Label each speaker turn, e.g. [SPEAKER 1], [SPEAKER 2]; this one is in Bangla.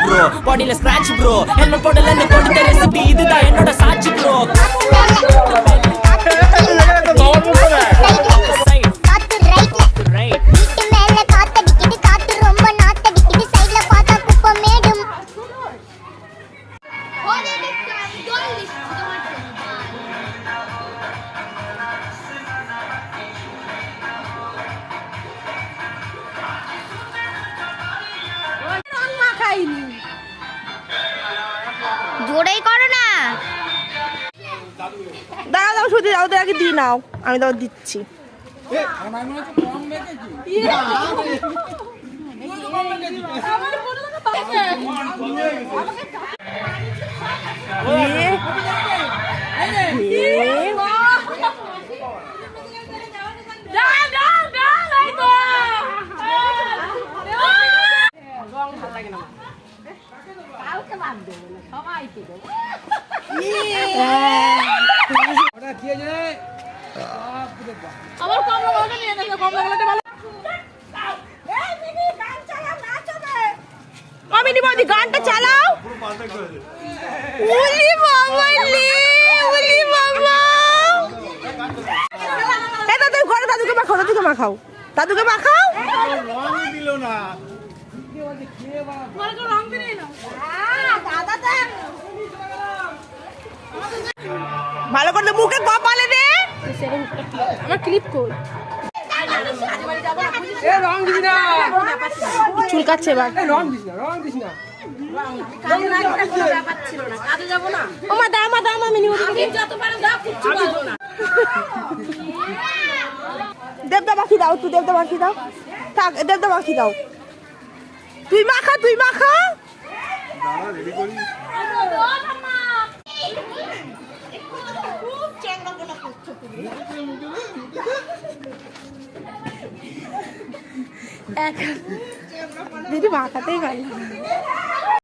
[SPEAKER 1] ப்ரோ பாடியில ஸ்கிராட்ச் ப்ரோ என்ன போடல என்ன கொடுத்த ரெசிபி இதுதான் என்னோட சாட்சி ப்ரோ
[SPEAKER 2] জোরেই করো না।
[SPEAKER 3] দাঁড়া দাও শুধু ওদের আগে দিয়ে নাও, আমি তো দিচ্ছি। গানটা চালাও। উলি বাবা লে, উলি বাবা। এই দাদু ঘরে দাদুকে মাখাও, দাদুকে মাখাও, দাদুকে মাখাও। রং দিল না, রং দিলে না। ভালো করে মুখে কপালে দে। আমার ক্লিপ কই? রং দিস না, চুলকাচ্ছে এবার। রং দিস না, রং দিস না। দেবদা বাকি দাও, তুই দেবদা বাকি দাও। থাক, দেবদা বাকি দাও। তুই মাখা, তুই মাখা। দিদি মাখাতেই পারি।